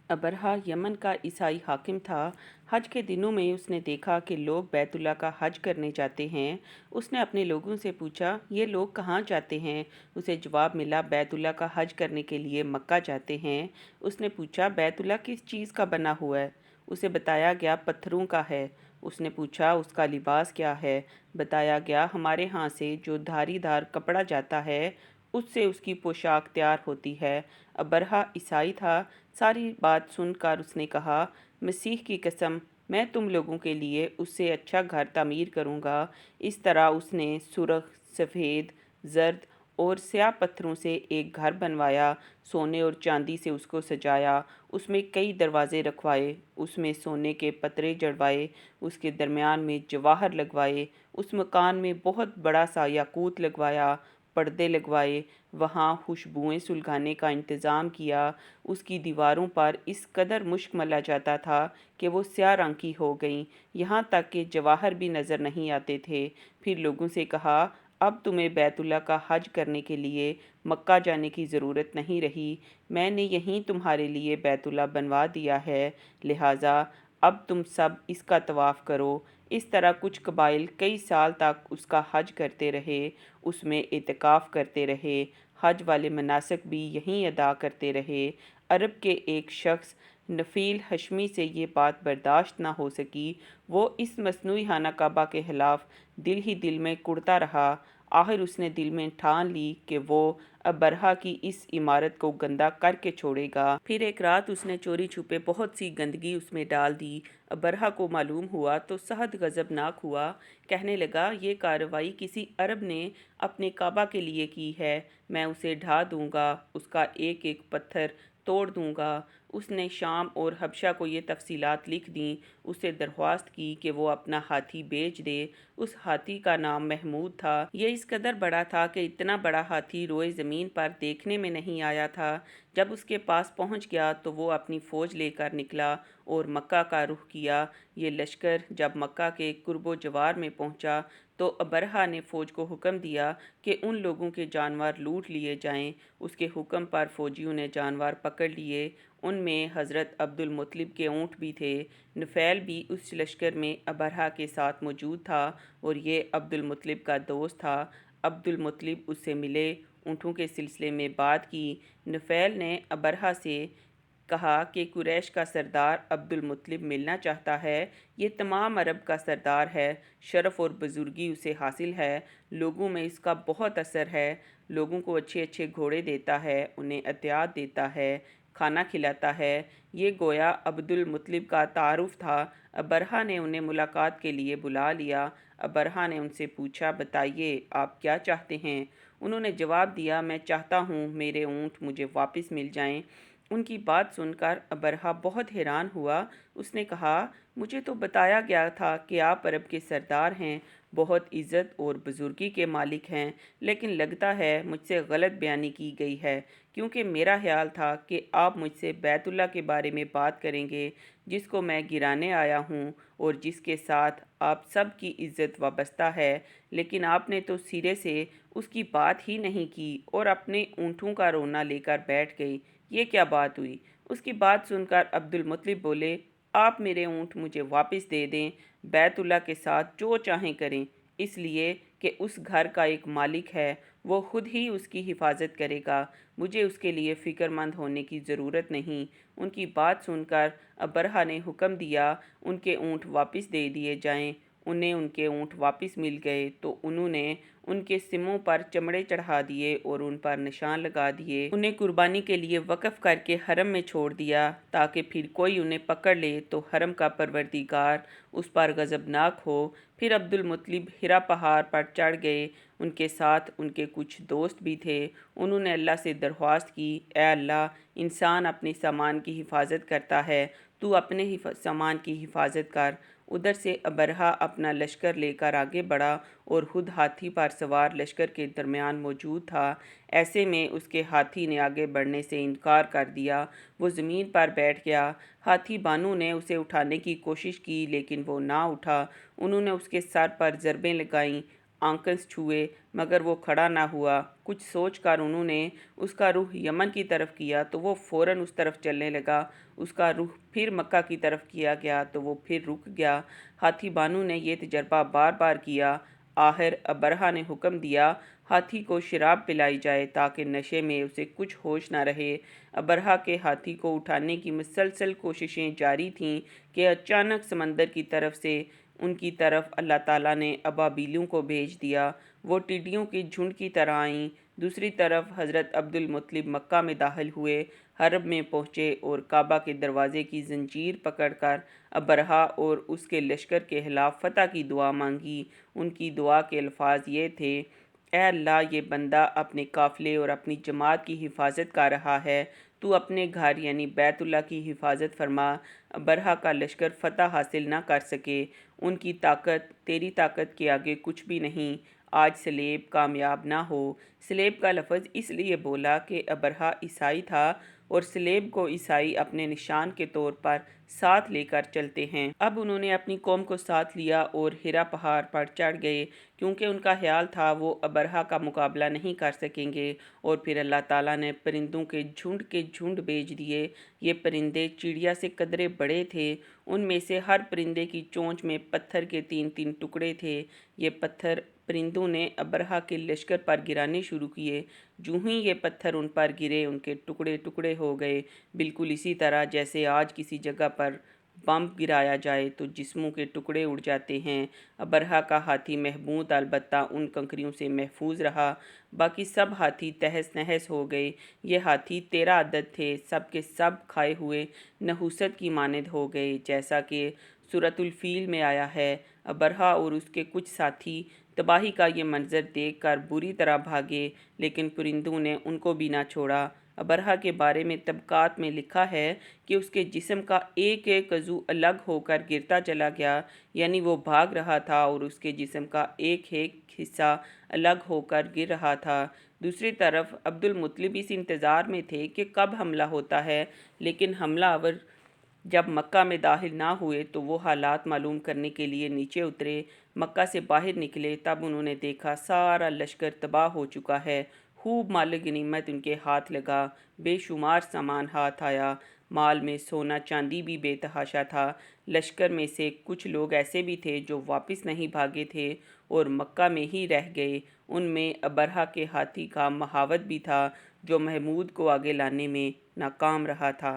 Abraha Yemen का ईसाई हाकिम था। हज के दिनों में उसने देखा कि लोग बैतुल्ला का हज करने जाते हैं। उसने अपने लोगों से पूछा, ये लोग कहाँ जाते हैं? उसे जवाब मिला, बैतुल्ला का हज करने के लिए मक्का जाते हैं। उसने पूछा, बैतुल्ला किस चीज़ का बना हुआ है? उसे बताया गया, पत्थरों का है। उसने पूछा, उसका लिबास क्या है? बताया गया, हमारे यहाँ से जो धारीदार कपड़ा जाता है उससे उसकी पोशाक तैयार होती है। अबरहा ईसाई था। सारी बात सुनकर उसने कहा, मसीह की कसम, मैं तुम लोगों के लिए उससे अच्छा घर तामीर करूँगा। इस तरह उसने सुर्ख, सफ़ेद, जर्द और स्याह पत्थरों से एक घर बनवाया। सोने और चांदी से उसको सजाया। उसमें कई दरवाजे रखवाए। उसमें सोने के पतरे जड़वाए। उसके दरमियान में जवाहर लगवाए। उस मकान में बहुत बड़ा सा याकूत लगवाया। पर्दे लगवाए। वहाँ खुशबुएं सुलगाने का इंतज़ाम किया। उसकी दीवारों पर इस कदर मुश्क मला जाता था कि वो स्याह रंग की हो गईं। यहाँ तक कि जवाहर भी नज़र नहीं आते थे। फिर लोगों से कहा, अब तुम्हें बैतुल्ला का हज करने के लिए मक्का जाने की ज़रूरत नहीं रही। मैंने यहीं तुम्हारे लिए बैतुल्ला बनवा दिया है। लिहाजा अब तुम सब इसका तवाफ़ करो। इस तरह कुछ कबाइल कई साल तक उसका हज करते रहे। उसमें इतिकाफ़ करते रहे। हज वाले मनासिक भी यहीं अदा करते रहे। अरब के एक शख्स नफ़ील हशमी से ये बात बर्दाश्त न हो सकी। वो इस मसनूई खाना काबा के ख़िलाफ़ दिल ही दिल में कुढ़ता रहा। आखिर उसने दिल में ठान ली कि वो अबरहा की इस इमारत को गंदा करके छोड़ेगा। फिर एक रात उसने चोरी छुपे बहुत सी गंदगी उसमें डाल दी। अबरहा को मालूम हुआ तो सहद गज़बनाक हुआ। कहने लगा, ये कार्रवाई किसी अरब ने अपने काबा के लिए की है। मैं उसे ढा दूंगा, उसका एक एक पत्थर तोड़ दूंगा। उसने शाम और हबशा को ये तफसीलात लिख दी। उससे दरख्वास्त की कि वो अपना हाथी बेच दे। उस हाथी का नाम महमूद था। ये इस कदर बड़ा था कि इतना बड़ा हाथी रोए ज़मीन पर देखने में नहीं आया था। जब उसके पास पहुंच गया तो वो अपनी फ़ौज लेकर निकला और मक्का का रुख किया। ये लश्कर जब मक्का के कुर्बो जवार में पहुंचा तो अबरहा ने फ़ौज को हुक्म दिया कि उन लोगों के जानवर लूट लिए जाएं। उसके हुक्म पर फ़ौजियों ने जानवर पकड़ लिए। उनमें हज़रत अब्दुल मुत्तलिब के ऊँट भी थे। नुफ़ैल भी उस लश्कर में अबरहा के साथ मौजूद था और ये अब्दुल मुत्तलिब का दोस्त था। अब्दुल मुत्तलिब उससे मिले, ऊँटों के सिलसिले में बात की। नुफ़ैल ने अबरहा से कहा कि कुरैश का सरदार अब्दुल मुत्तलिब मिलना चाहता है। ये तमाम अरब का सरदार है। शरफ़ और बुज़ुर्गी उसे हासिल है। लोगों में इसका बहुत असर है। लोगों को अच्छे अच्छे घोड़े देता है, उन्हें अतियात देता है, खाना खिलाता है। ये गोया अब्दुल मुत्तलिब का तारुफ था। अबरहा ने उन्हें मुलाकात के लिए बुला लिया। अबरहा ने उनसे पूछा, बताइए आप क्या चाहते हैं? उन्होंने जवाब दिया, मैं चाहता हूँ मेरे ऊँट मुझे वापस मिल जाएं। उनकी बात सुनकर अबरहा बहुत हैरान हुआ। उसने कहा, मुझे तो बताया गया था कि आप अरब के सरदार हैं, बहुत इज़्ज़त और बुज़ुर्गी के मालिक हैं, लेकिन लगता है मुझसे गलत बयानी की गई है, क्योंकि मेरा ख्याल था कि आप मुझसे बैतुल्ला के बारे में बात करेंगे, जिसको मैं गिराने आया हूँ और जिसके साथ आप सब की इज़्ज़त वाबस्ता है। लेकिन आपने तो सिरे से उसकी बात ही नहीं की और अपने ऊँटों का रोना लेकर बैठ गई। ये क्या बात हुई? उसकी बात सुनकर अब्दुल मुत्तलिब बोले, आप मेरे ऊँट मुझे वापस दे दें, बैतुल्ला के साथ जो चाहें करें, इसलिए कि उस घर का एक मालिक है, वो खुद ही उसकी हिफाजत करेगा। मुझे उसके लिए फ़िक्रमंद होने की ज़रूरत नहीं। उनकी बात सुनकर अबरहा ने हुक्म दिया, उनके ऊँट वापस दे दिए जाएं। उन्हें उनके ऊँट वापस मिल गए तो उन्होंने उनके सिमों पर चमड़े चढ़ा दिए और उन पर निशान लगा दिए। उन्हें कुर्बानी के लिए वक़्फ़ करके हरम में छोड़ दिया, ताकि फिर कोई उन्हें पकड़ ले तो हरम का परवरदिगार उस पर गज़बनाक हो। फिर अब्दुल मुत्तलिब हिरा पहाड़ पर चढ़ गए। उनके साथ उनके कुछ दोस्त भी थे। उन्होंने अल्लाह से दरख्वास्त की, ए अल्लाह, इंसान अपने सामान की हिफाजत करता है, तू अपने सामान की हिफाजत कर। उधर से अबरहा अपना लश्कर लेकर आगे बढ़ा और खुद हाथी पर सवार लश्कर के दरमियान मौजूद था। ऐसे में उसके हाथी ने आगे बढ़ने से इनकार कर दिया। वो ज़मीन पर बैठ गया। हाथी बानू ने उसे उठाने की कोशिश की, लेकिन वो ना उठा। उन्होंने उसके सर पर ज़रबें लगाईं। आंकस छुए मगर वो खड़ा ना हुआ। कुछ सोच कर उन्होंने उसका रुख यमन की तरफ किया तो वो फ़ौरन उस तरफ चलने लगा। उसका रुख फिर मक्का की तरफ किया गया तो वो फिर रुक गया। हाथी बानू ने यह तजर्बा बार बार किया। आखिर अबरहा ने हुक्म दिया हाथी को शराब पिलाई जाए ताकि नशे में उसे कुछ होश ना रहे। अबरहा के हाथी को उठाने की मुसलसल कोशिशें जारी थीं कि अचानक समंदर की तरफ से उनकी तरफ अल्लाह ताला ने अबाबीलों को भेज दिया। वो टिड्डियों की झुंड की तरह आईं। दूसरी तरफ हज़रत अब्दुल मुत्तलिब मक्का में दाखिल हुए, हरब में पहुँचे और काबा के दरवाज़े की जंजीर पकड़कर अबरहा और उसके लश्कर के खिलाफ फ़तह की दुआ मांगी। उनकी दुआ के अल्फाज ये थे, ए अल्लाह, ये बंदा अपने काफ़िले और अपनी जमात की हिफाजत कर रहा है, तू अपने घर यानी बैतुल्लाह की हिफाजत फरमा। अबरहा का लश्कर फ़तह हासिल न कर सके। उनकी ताकत तेरी ताकत के आगे कुछ भी नहीं। आज सलेब कामयाब ना हो। सलेब का लफ्ज़ इसलिए बोला कि अबरहा ईसाई था और सलेब को ईसाई अपने निशान के तौर पर साथ लेकर चलते हैं। अब उन्होंने अपनी कौम को साथ लिया और हिरा पहाड़ पर चढ़ गए क्योंकि उनका ख्याल था वो अबरहा का मुकाबला नहीं कर सकेंगे। और फिर अल्लाह ताला ने परिंदों के झुंड भेज दिए। ये परिंदे चिड़िया से कदरे बड़े थे। उनमें से हर परिंदे की चोंच में पत्थर के 3-3 टुकड़े थे। ये पत्थर परिंदों ने अबरहा के लश्कर पर गिराने शुरू किए। जूँ ही ये पत्थर उन पर गिरे उनके टुकड़े टुकड़े हो गए, बिल्कुल इसी तरह जैसे आज किसी जगह पर बम गिराया जाए तो जिस्मों के टुकड़े उड़ जाते हैं। अबरहा का हाथी महमूद अलबत्ता उन कंकरियों से महफूज रहा। बाकी सब हाथी तहस नहस हो गए। ये हाथी 13 अदद थे, सब के सब खाए हुए नहुसत की मानद हो गए, जैसा कि सूरतुल फील में आया है। अबरहा और उसके कुछ साथी तबाही का ये मंजर देख कर बुरी तरह भागे, लेकिन परिंदों ने उनको भी ना छोड़ा। अबरहा के बारे में तबकात में लिखा है कि उसके जिस्म का एक एक अज़ू अलग होकर गिरता चला गया, यानी वो भाग रहा था और उसके जिस्म का एक एक हिस्सा अलग होकर गिर रहा था। दूसरी तरफ अब्दुल मुत्तलिब इस इंतज़ार में थे कि कब हमला होता है, लेकिन हमलावर जब मक्का में दाखिल ना हुए तो वो हालात मालूम करने के लिए नीचे उतरे। मक्का से बाहर निकले तब उन्होंने देखा सारा लश्कर तबाह हो चुका है। खूब माल गनीमत उनके हाथ लगा, बेशुमार सामान हाथ आया। माल में सोना चांदी भी बेतहाशा था। लश्कर में से कुछ लोग ऐसे भी थे जो वापस नहीं भागे थे और मक्का में ही रह गए। उनमें अबरहा के हाथी का महावत भी था जो महमूद को आगे लाने में नाकाम रहा था।